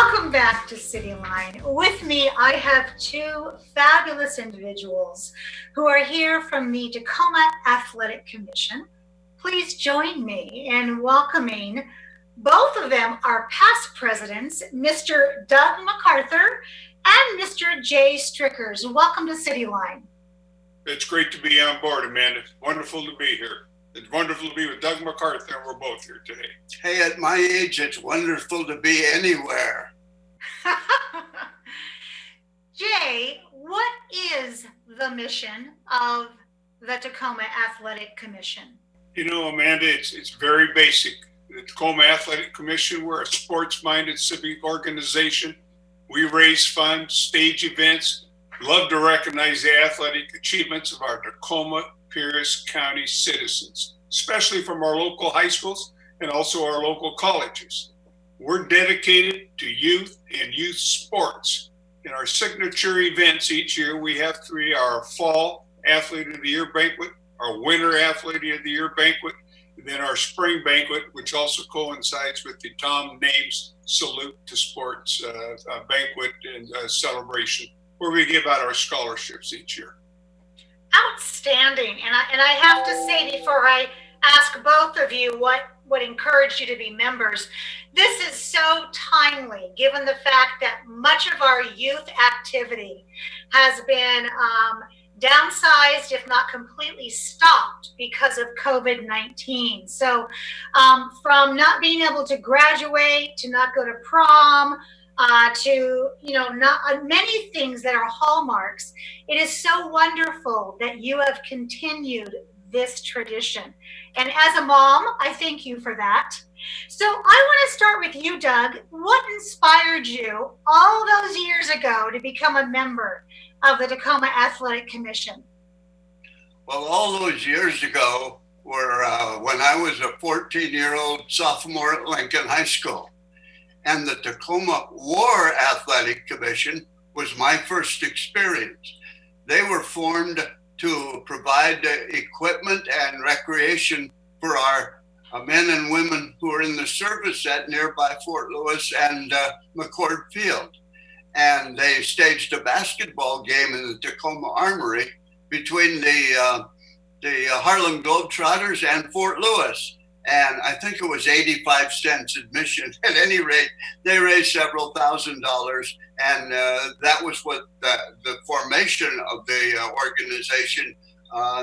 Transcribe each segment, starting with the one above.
Welcome back to CityLine. With me, I have two fabulous individuals who are here from the Tacoma Athletic Commission. Please join me in welcoming both of them, our past presidents, Mr. Doug MacArthur and Mr. Jaye Strickers. Welcome to CityLine. It's great to be on board, Amanda. It's wonderful to be here. It's wonderful to be with Doug MacArthur, and we're both here today. Hey, at my age, it's wonderful to be anywhere. Jay, what is the mission of the Tacoma Athletic Commission? You know, Amanda, it's very basic. The Tacoma Athletic Commission, we're a sports-minded civic organization. We raise funds, stage events, love to recognize the athletic achievements of our Tacoma Pierce County citizens, especially from our local high schools and also our local colleges. We're dedicated to youth and youth sports. In our signature events each year, we have three: our Fall Athlete of the Year banquet, our Winter Athlete of the Year banquet, and then our Spring banquet, which also coincides with the Tom Names Salute to Sports banquet and celebration, where we give out our scholarships each year. Outstanding. And I have to say, before I ask both of you what encouraged you to be members, this is so timely, given the fact that much of our youth activity has been downsized, if not completely stopped, because of COVID-19. So from not being able to graduate, to not go to prom, to, not many things that are hallmarks. It is so wonderful that you have continued this tradition. And as a mom, I thank you for that. So I want to start with you, Doug. What inspired you all those years ago to become a member of the Tacoma Athletic Commission? Well, all those years ago were when I was a 14-year-old sophomore at Lincoln High School. And the Tacoma War Athletic Commission was my first experience. They were formed to provide equipment and recreation for our men and women who are in the service at nearby Fort Lewis and McCord Field. And they staged a basketball game in the Tacoma Armory between the Harlem Globetrotters and Fort Lewis. And I think it was 85 cents admission. At any rate, they raised several $1,000s. And that was what the formation of the organization,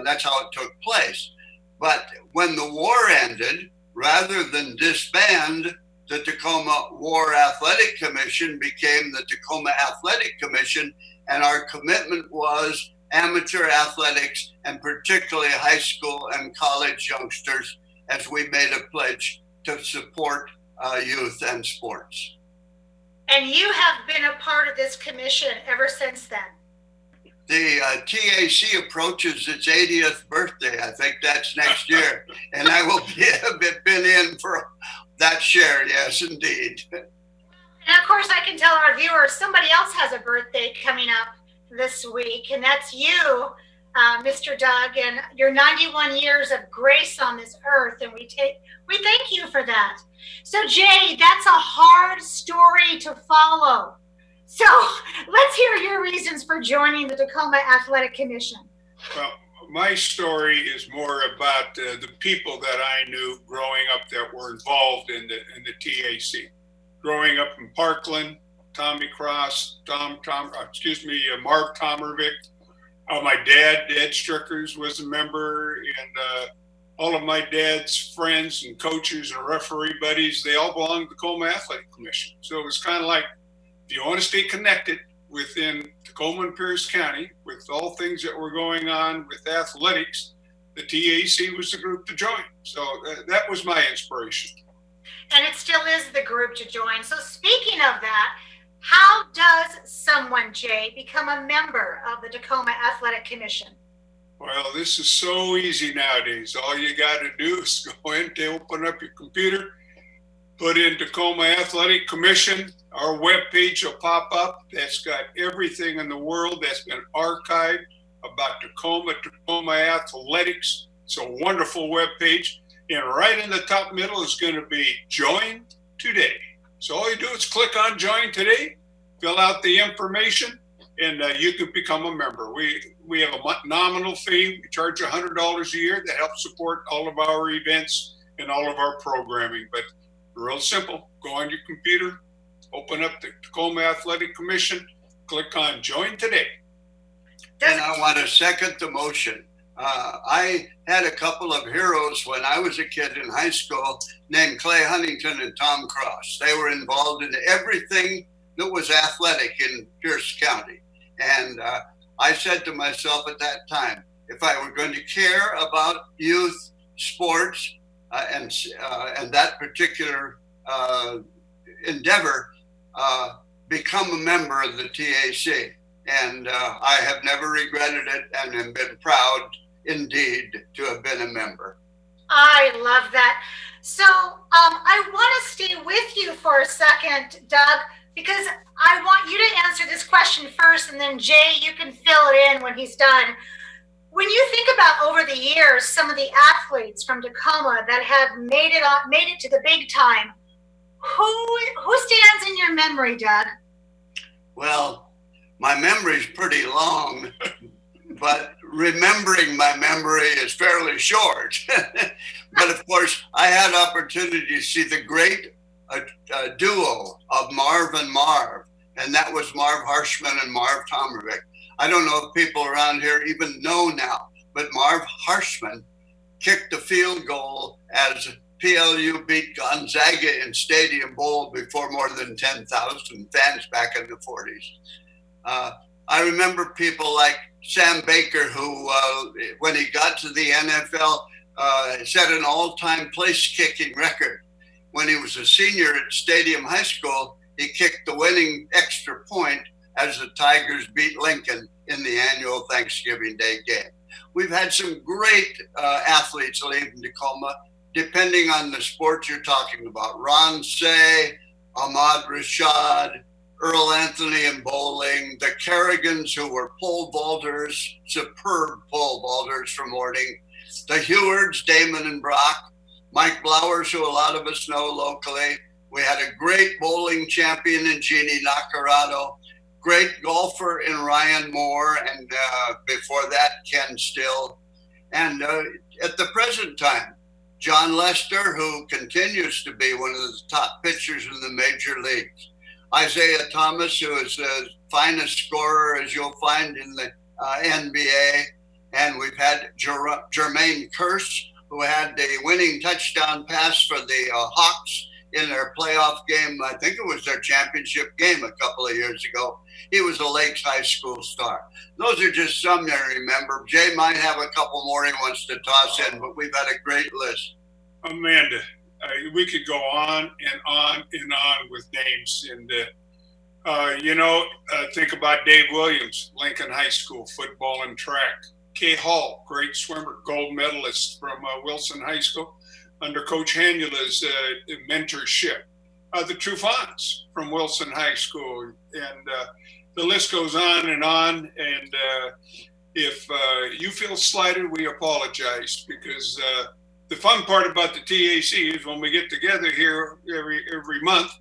that's how it took place. But when the war ended, rather than disband, the Tacoma War Athletic Commission became the Tacoma Athletic Commission. And our commitment was amateur athletics, and particularly high school and college youngsters, as we made a pledge to support youth and sports. And you have been a part of this commission ever since then. The TAC approaches its 80th birthday. I think that's next year. And I will have been in for that share, yes, indeed. And of course, I can tell our viewers, somebody else has a birthday coming up this week, and that's you, Mr. Doug, and your 91 years of grace on this earth, and we thank you for that. So Jay, that's a hard story to follow. So let's hear your reasons for joining the Tacoma Athletic Commission. Well, my story is more about the people that I knew growing up that were involved in the TAC. Growing up in Parkland, Tommy Cross, Marv Tomervik. My dad, Ed Strickers, was a member, and all of my dad's friends and coaches and referee buddies, they all belong to the Tacoma Athletic Commission. So it was kind of like, if you want to stay connected within Tacoma and Pierce County with all things that were going on with athletics, the TAC was the group to join. So that was my inspiration. And it still is the group to join. So speaking of that, how does someone, Jay, become a member of the Tacoma Athletic Commission? Well, this is so easy nowadays. All you got to do is go in, open up your computer, put in Tacoma Athletic Commission. Our webpage will pop up. That's got everything in the world that's been archived about Tacoma Athletics. It's a wonderful webpage. And right in the top middle is going to be Join Today. So all you do is click on Join Today, fill out the information, and you can become a member. We have a nominal fee. We charge $100 a year that helps support all of our events and all of our programming. But real simple, go on your computer, open up the Tacoma Athletic Commission, click on Join Today. And I want to second the motion. I had a couple of heroes when I was a kid in high school named Clay Huntington and Tom Cross. They were involved in everything that was athletic in Pierce County. And I said to myself at that time, if I were going to care about youth sports and that particular endeavor, become a member of the TAC. And I have never regretted it and have been proud indeed to have been a member. I love that. So I want to stay with you for a second, Doug, because I want you to answer this question first, and then Jay, you can fill it in when he's done. When you think about over the years, some of the athletes from Tacoma that have made it to the big time, who stands in your memory, Doug? Well, my memory is pretty long, but remembering my memory is fairly short. But of course, I had opportunity to see the great duo of Marv and Marv, and that was Marv Harshman and Marv Tomavic. I don't know if people around here even know now, but Marv Harshman kicked the field goal as PLU beat Gonzaga in Stadium Bowl before more than 10,000 fans back in the 40s. I remember people like Sam Baker, who, when he got to the NFL, set an all-time place-kicking record. When he was a senior at Stadium High School, he kicked the winning extra point as the Tigers beat Lincoln in the annual Thanksgiving Day game. We've had some great athletes leaving Tacoma, depending on the sport you're talking about. Ron Say, Ahmad Rashad, Earl Anthony in bowling, the Kerrigans, who were pole vaulters, superb pole vaulters from Morning, the Hewards, Damon and Brock, Mike Blowers, who a lot of us know locally. We had a great bowling champion in Jeannie Nacarado, great golfer in Ryan Moore, and before that, Ken Still. And at the present time, John Lester, who continues to be one of the top pitchers in the major leagues. Isaiah Thomas, who is the finest scorer as you'll find in the NBA. And we've had Jermaine Kearse, who had the winning touchdown pass for the Hawks in their playoff game. I think it was their championship game a couple of years ago. He was a Lakes High School star. Those are just some that I remember. Jay might have a couple more he wants to toss in, but we've had a great list. Amanda, we could go on and on and on with names. And, think about Dave Williams, Lincoln High School, football and track. Kay Hall, great swimmer, gold medalist from Wilson High School, under Coach Hanula's mentorship. The Trufants from Wilson High School. And the list goes on. And if you feel slighted, we apologize, because the fun part about the TAC is when we get together here every month,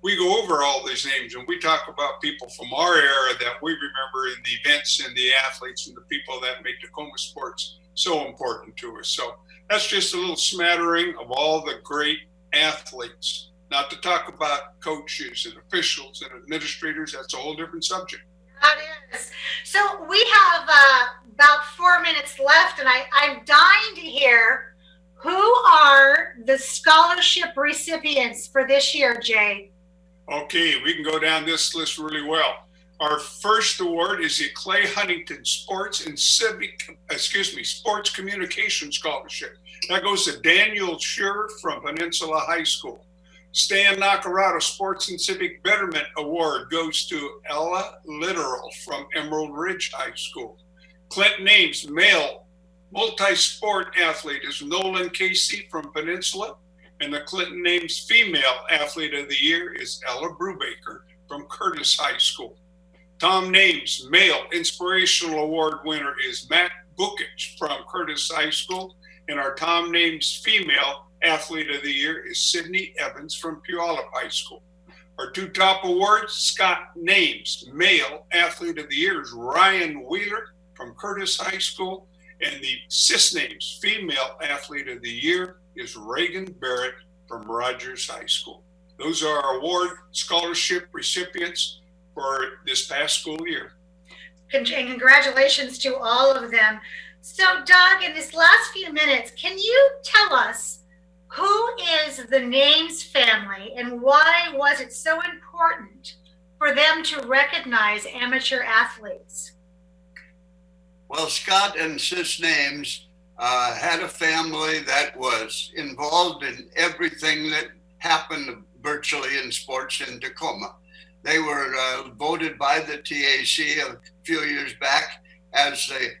we go over all these names and we talk about people from our era that we remember in the events and the athletes and the people that make Tacoma sports so important to us. So that's just a little smattering of all the great athletes. Not to talk about coaches and officials and administrators, that's a whole different subject. That is. So we have about 4 minutes left, and I'm dying to hear who are the scholarship recipients for this year, Jay? Okay, we can go down this list really well. Our first award is the Clay Huntington Sports Communication Scholarship. That goes to Daniel Schur from Peninsula High School. Stan Nacarado Sports and Civic Betterment Award goes to Ella Littoral from Emerald Ridge High School. Clinton Ames Male Multi-Sport Athlete is Nolan Casey from Peninsula. And the Clinton Ames Female Athlete of the Year is Ella Brubaker from Curtis High School. Tom Names Male Inspirational Award winner is Matt Bukich from Curtis High School. And our Tom Names Female Athlete of the Year is Sydney Evans from Puyallup High School. Our two top awards, Scott Names Male Athlete of the Year is Ryan Wheeler from Curtis High School, and the Sis Names Female Athlete of the Year is Reagan Barrett from Rogers High School. Those are our award scholarship recipients for this past school year. And congratulations to all of them. So Doug, in this last few minutes, can you tell us who is the Names family and why was it so important for them to recognize amateur athletes? Well, Scott and Sis Names had a family that was involved in everything that happened virtually in sports in Tacoma. They were voted by the TAC a few years back as the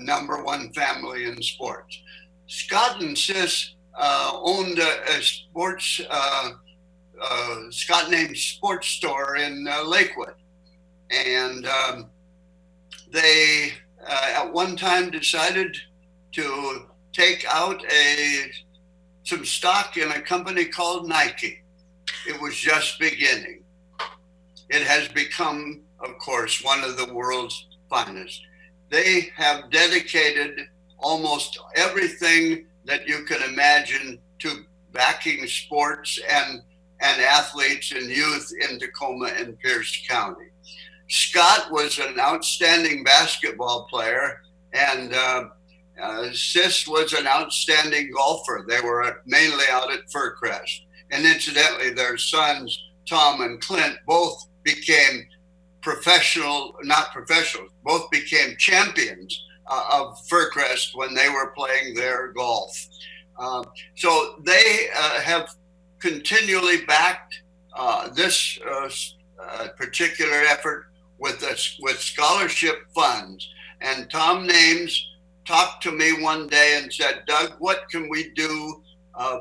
number one family in sports. Scott and Sis owned a sports, Scott Names sports store in Lakewood. And they at one time decided to take out some stock in a company called Nike. It was just beginning. It has become, of course, one of the world's finest. They have dedicated almost everything that you can imagine to backing sports and athletes and youth in Tacoma and Pierce County. Scott was an outstanding basketball player, and Sis was an outstanding golfer. They were mainly out at Furcrest. And incidentally, their sons, Tom and Clint, both became both became champions of Furcrest when they were playing their golf. So they have continually backed this particular effort with scholarship funds. And Tom Names talked to me one day and said, Doug, what can we do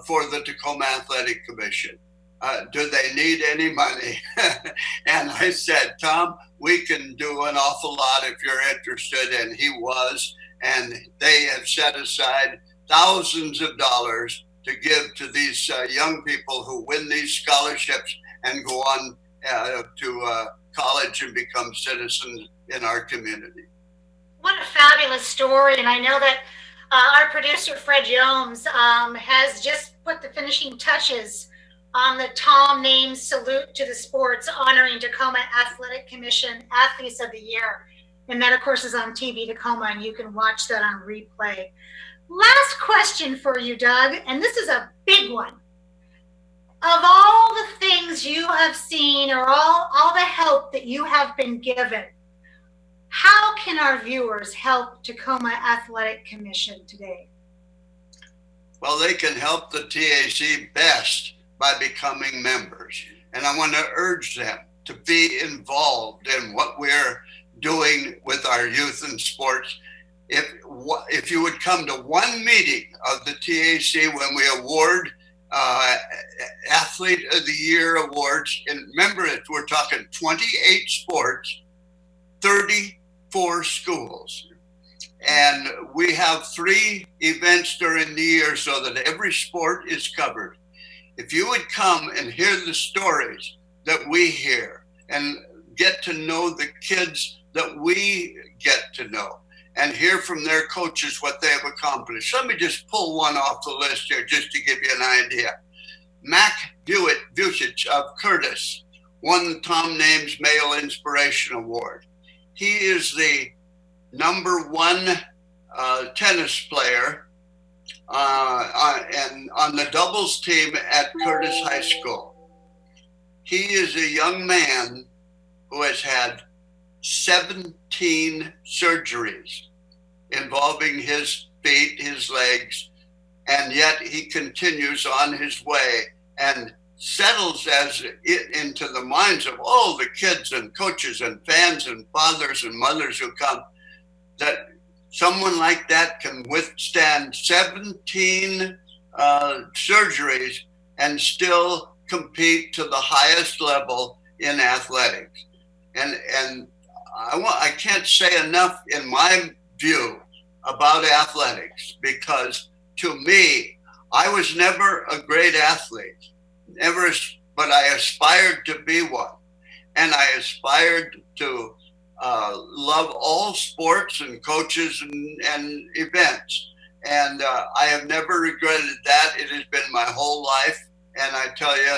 for the Tacoma Athletic Commission? Do they need any money? And I said, Tom, we can do an awful lot if you're interested. And he was. And they have set aside thousands of dollars to give to these young people who win these scholarships and go on to college and become citizens in our community. What a fabulous story. And I know that our producer, Fred Jones, has just put the finishing touches on the Tom Names salute to the sports honoring Tacoma Athletic Commission Athletes of the Year. And that, of course, is on TV Tacoma, and you can watch that on replay. Last question for you, Doug, and this is a big one. Of all the things you have seen or all the help that you have been given, how can our viewers help Tacoma Athletic Commission today? Well, they can help the TAC best by becoming members. And I want to urge them to be involved in what we're doing with our youth and sports. If you would come to one meeting of the TAC when we award Athlete of the Year awards, and remember we're talking 28 sports, 34 schools. And we have 3 events during the year so that every sport is covered. If you would come and hear the stories that we hear and get to know the kids that we get to know and hear from their coaches what they have accomplished. Let me just pull one off the list here just to give you an idea. Mac Vucic of Curtis won the Tom Names Male Inspiration Award. He is the number 1 tennis player and on the doubles team at Curtis High School. He is a young man who has had 17 surgeries involving his feet, his legs, and yet he continues on his way and settles into the minds of all the kids and coaches and fans and fathers and mothers who come, that someone like that can withstand 17 surgeries and still compete to the highest level in athletics. And I can't say enough in my view about athletics, because to me, I was never a great athlete, never, but I aspired to be one. And I aspired to love all sports and coaches and events. And I have never regretted that. It has been my whole life. And I tell you,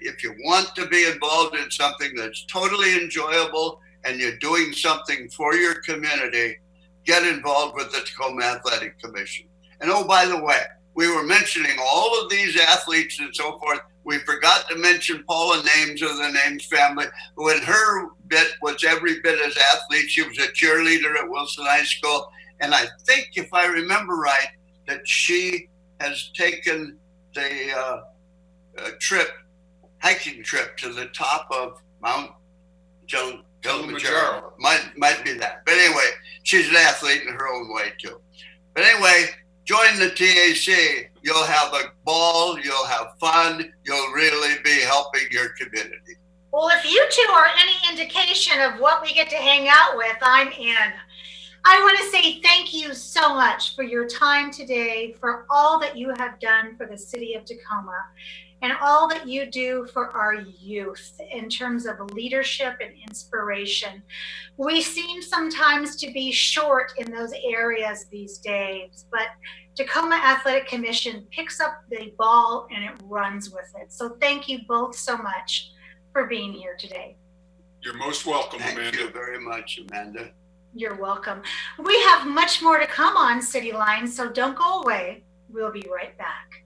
if you want to be involved in something that's totally enjoyable and you're doing something for your community, get involved with the Tacoma Athletic Commission. And oh, by the way, we were mentioning all of these athletes and so forth. We forgot to mention Paula Names of the Names family, who in her bit was every bit as athlete. She was a cheerleader at Wilson High School. And I think, if I remember right, that she has taken the hiking trip to the top of Mount Kilimanjaro. Might be that. But anyway, she's an athlete in her own way too. But anyway, join the TAC. You'll have a ball, you'll have fun, you'll really be helping your community. Well, if you two are any indication of what we get to hang out with, I'm in. I want to say thank you so much for your time today, for all that you have done for the city of Tacoma, and all that you do for our youth in terms of leadership and inspiration. We seem sometimes to be short in those areas these days, but Tacoma Athletic Commission picks up the ball and it runs with it. So thank you both so much for being here today. You're most welcome, Amanda. Thank you very much, Amanda. You're welcome. We have much more to come on CityLine, so don't go away. We'll be right back.